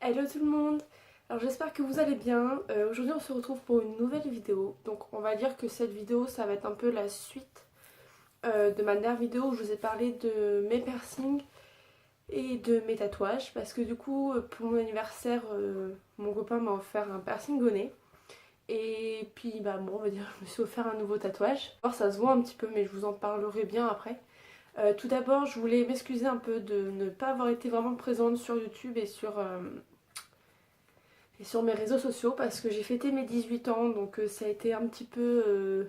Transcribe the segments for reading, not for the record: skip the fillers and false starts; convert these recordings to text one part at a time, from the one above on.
Hello tout le monde. Alors j'espère que vous allez bien. Aujourd'hui on se retrouve pour une nouvelle vidéo. Donc on va dire que cette vidéo ça va être un peu la suite de ma dernière vidéo où je vous ai parlé de mes piercings et de mes tatouages. Parce que du coup pour mon anniversaire mon copain m'a offert un piercing au nez. Et puis bah bon on va dire que je me suis offert un nouveau tatouage. Alors ça se voit un petit peu mais je vous en parlerai bien après. Tout d'abord je voulais m'excuser un peu de ne pas avoir été vraiment présente sur YouTube et sur mes réseaux sociaux parce que j'ai fêté mes 18 ans donc ça a été un petit peu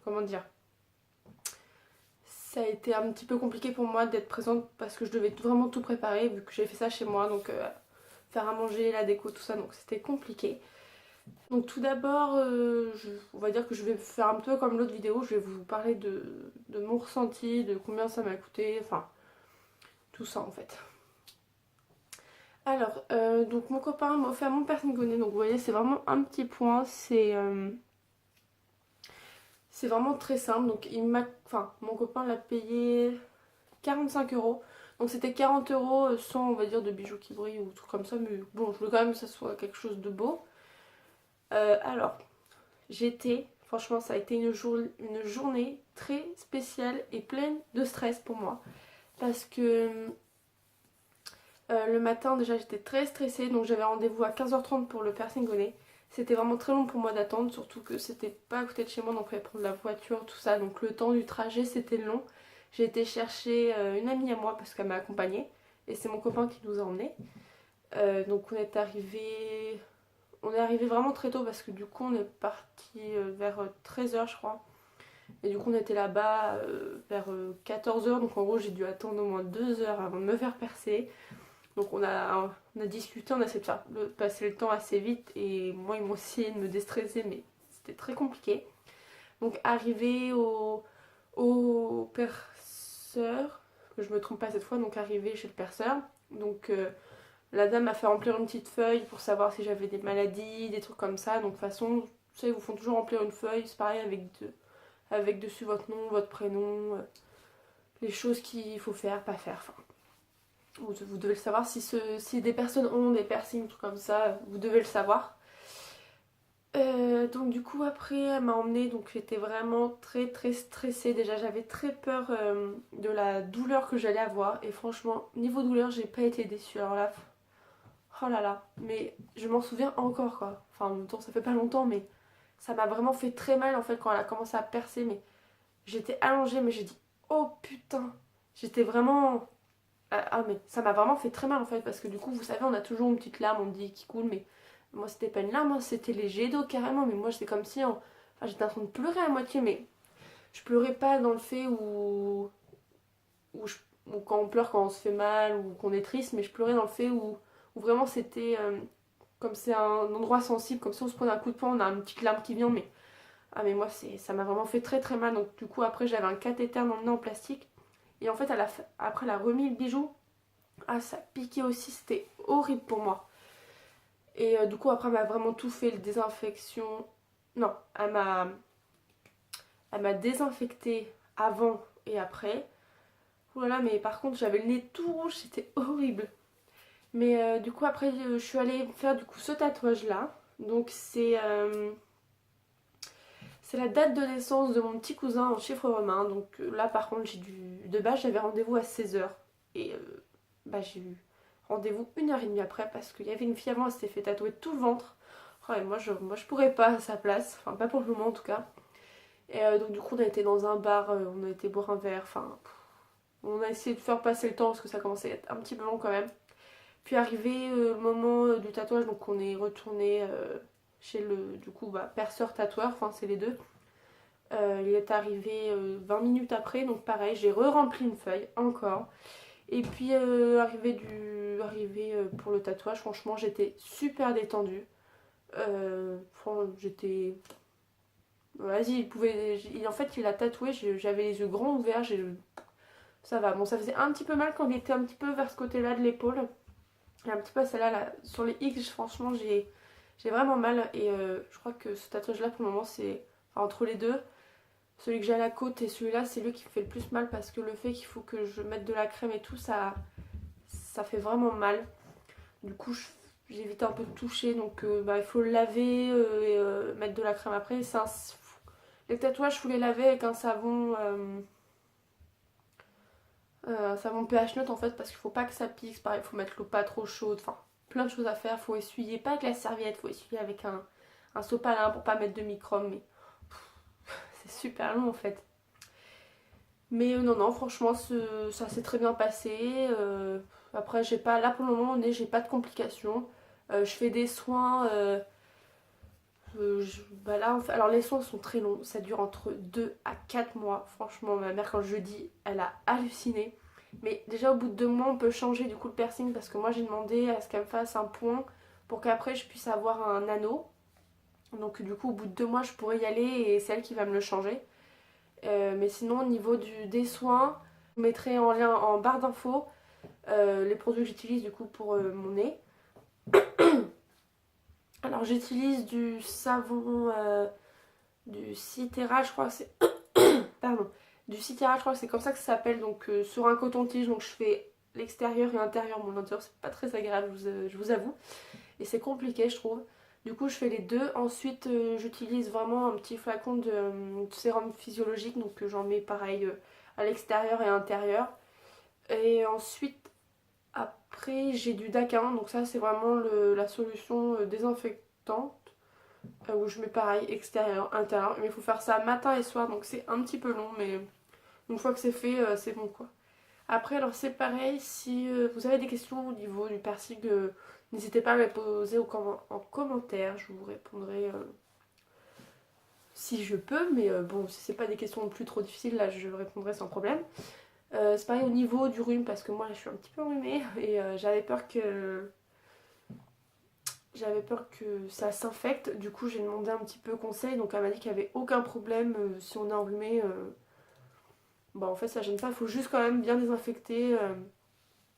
comment dire, ça a été un petit peu compliqué pour moi d'être présente parce que je devais vraiment tout préparer vu que j'ai fait ça chez moi, donc faire à manger, la déco, tout ça, donc c'était compliqué. Donc tout d'abord on va dire que je vais faire un peu comme l'autre vidéo, je vais vous parler de mon ressenti, de combien ça m'a coûté, enfin tout ça en fait. Alors donc mon copain m'a offert mon piercing au nez, donc vous voyez c'est vraiment un petit point, c'est vraiment très simple. Donc mon copain l'a payé 45 €. Donc c'était 40 € sans on va dire de bijoux qui brillent ou tout comme ça. Mais bon, je voulais quand même que ça soit quelque chose de beau. Alors, franchement ça a été une journée très spéciale et pleine de stress pour moi. Parce que le matin déjà j'étais très stressée. Donc j'avais rendez-vous à 15h30 pour le piercing au nez. C'était vraiment très long pour moi d'attendre, surtout que c'était pas à côté de chez moi, donc il fallait prendre la voiture, tout ça. Donc le temps du trajet c'était long. J'ai été chercher une amie à moi parce qu'elle m'a accompagnée. Et c'est mon copain qui nous a emmenés. Donc on est arrivé vraiment très tôt parce que du coup on est parti vers 13h je crois. Et du coup on était là-bas vers 14h. Donc en gros j'ai dû attendre au moins 2 heures avant de me faire percer. Donc on a discuté, on a essayé de passer le temps assez vite et moi ils m'ont essayé de me déstresser mais c'était très compliqué. Donc arrivé au perceur, que je me trompe pas cette fois, donc arrivé chez le perceur. Donc la dame m'a fait remplir une petite feuille pour savoir si j'avais des maladies, des trucs comme ça. Donc de toute façon, tu sais, ils vous font toujours remplir une feuille, c'est pareil avec dessus votre nom, votre prénom, les choses qu'il faut faire, pas faire. Enfin, vous devez le savoir. Si des personnes ont des piercings, trucs comme ça, vous devez le savoir. Donc du coup après elle m'a emmenée, donc j'étais vraiment très très stressée. Déjà j'avais très peur de la douleur que j'allais avoir. Et franchement niveau douleur j'ai pas été déçue. Alors là, oh là là, mais je m'en souviens encore quoi. Enfin en même temps ça fait pas longtemps mais ça m'a vraiment fait très mal en fait quand elle a commencé à percer. Mais j'étais allongée mais j'ai dit oh putain. J'étais vraiment... Ah mais ça m'a vraiment fait très mal en fait parce que du coup vous savez on a toujours une petite larme, on dit qui coule, mais moi c'était pas une larme, hein, c'était les jets d'eau carrément. Mais moi c'était comme si enfin, j'étais en train de pleurer à moitié. Mais je pleurais pas dans le fait où, je- où quand on pleure quand on se fait mal ou qu'on est triste, mais je pleurais dans le fait où vraiment c'était comme c'est un endroit sensible, comme si on se prenait un coup de poing, on a une petite larme qui vient. Mais ah mais moi ça m'a vraiment fait très très mal. Donc du coup après j'avais un cathéter dans le nez en plastique et en fait après elle a remis le bijou. Ah ça piquait aussi, c'était horrible pour moi. Et du coup après elle m'a vraiment tout fait, le désinfection. Non, elle m'a désinfecté avant et après. Voilà, mais par contre j'avais le nez tout rouge, c'était horrible. Mais du coup après je suis allée faire du coup ce tatouage là. Donc c'est la date de naissance de mon petit cousin en chiffre romain. Donc là par contre de base j'avais rendez-vous à 16h. Et bah, j'ai eu rendez-vous 1h30 après parce qu'il y avait une fille avant, elle s'était fait tatouer tout le ventre. Oh, et moi je pourrais pas à sa place, enfin pas pour le moment en tout cas. Et donc du coup on a été dans un bar, on a été boire un verre, enfin on a essayé de faire passer le temps parce que ça commençait à être un petit peu long quand même. Puis arrivé le moment du tatouage, donc on est retourné chez le du coup bah, perceur tatoueur, enfin c'est les deux. Il est arrivé 20 minutes après, donc pareil, j'ai re-rempli une feuille encore. Et puis arrivé pour le tatouage, franchement j'étais super détendue. J'étais... Vas-y, en fait il a tatoué, j'avais les yeux grands ouverts, ça va. Bon ça faisait un petit peu mal quand il était un petit peu vers ce côté-là de l'épaule. Et un petit peu celle-là, là, sur les X, franchement j'ai vraiment mal. Et je crois que ce tatouage-là pour le moment c'est... Enfin, entre les deux, celui que j'ai à la côte et celui-là c'est lui qui me fait le plus mal parce que le fait qu'il faut que je mette de la crème et tout, ça fait vraiment mal. Du coup, j'évite un peu de toucher, donc il faut le laver et mettre de la crème après. Les tatouages, il faut les laver avec un savon pH neutre en fait, parce qu'il faut pas que ça pique. Pareil, il faut mettre l'eau pas trop chaude, enfin plein de choses à faire. Faut essuyer, pas avec la serviette, faut essuyer avec un sopalin pour pas mettre de microbes, mais c'est super long en fait. Mais non, non, franchement, ça s'est très bien passé. Après, j'ai pas, là pour le moment, j'ai pas de complications. Je fais des soins. Bah là, alors les soins sont très longs. Ça dure entre 2 à 4 mois. Franchement, ma mère, quand je dis, elle a halluciné. Mais déjà, au bout de 2 mois, on peut changer du coup le piercing parce que moi, j'ai demandé à ce qu'elle me fasse un point pour qu'après, je puisse avoir un anneau. Donc, du coup, au bout de 2 mois, je pourrais y aller et c'est elle qui va me le changer. Mais sinon, au niveau des soins, je mettrai en lien en barre d'infos les produits que j'utilise du coup pour mon nez. Alors j'utilise du savon du Citera, je crois que c'est pardon, du Citera, je crois que c'est comme ça que ça s'appelle, donc sur un coton-tige, donc je fais l'extérieur et l'intérieur. Mon intérieur c'est pas très agréable, je vous avoue, et c'est compliqué je trouve. Du coup je fais les deux. Ensuite j'utilise vraiment un petit flacon de sérum physiologique, donc j'en mets pareil à l'extérieur et à l'intérieur. Et ensuite après j'ai du Daquin, donc ça c'est vraiment la solution désinfectante où je mets pareil extérieur, intérieur. Mais il faut faire ça matin et soir, donc c'est un petit peu long, mais une fois que c'est fait, c'est bon quoi. Après, alors c'est pareil, si vous avez des questions au niveau du piercing, n'hésitez pas à me les poser en commentaire, je vous répondrai si je peux, mais bon, si c'est pas des questions non plus trop difficiles, là je répondrai sans problème. C'est pareil au niveau du rhume, parce que moi je suis un petit peu enrhumée et j'avais peur que ça s'infecte. Du coup j'ai demandé un petit peu conseil, donc elle m'a dit qu'il n'y avait aucun problème si on est enrhumé. Bah en fait ça gêne pas, il faut juste quand même bien désinfecter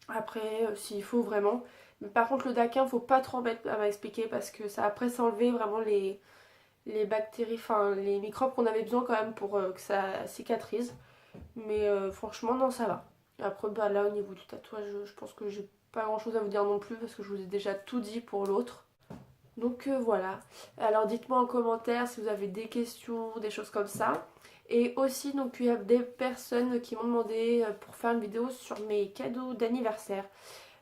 après s'il faut vraiment. Mais par contre le Daquin faut pas trop mettre, elle m'a expliqué, parce que ça après s'enlever vraiment les bactéries, enfin les microbes qu'on avait besoin quand même pour que ça cicatrise. Mais franchement non ça va. Après bah là au niveau du tatouage je pense que j'ai pas grand chose à vous dire non plus, parce que je vous ai déjà tout dit pour l'autre. Donc voilà. Alors dites-moi en commentaire si vous avez des questions, des choses comme ça. Et aussi donc il y a des personnes qui m'ont demandé pour faire une vidéo sur mes cadeaux d'anniversaire.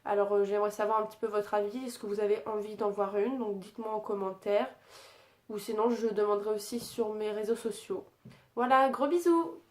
Alors j'aimerais savoir un petit peu votre avis. Est-ce que vous avez envie d'en voir une? Donc dites-moi en commentaire. Ou sinon je demanderai aussi sur mes réseaux sociaux. Voilà, gros bisous!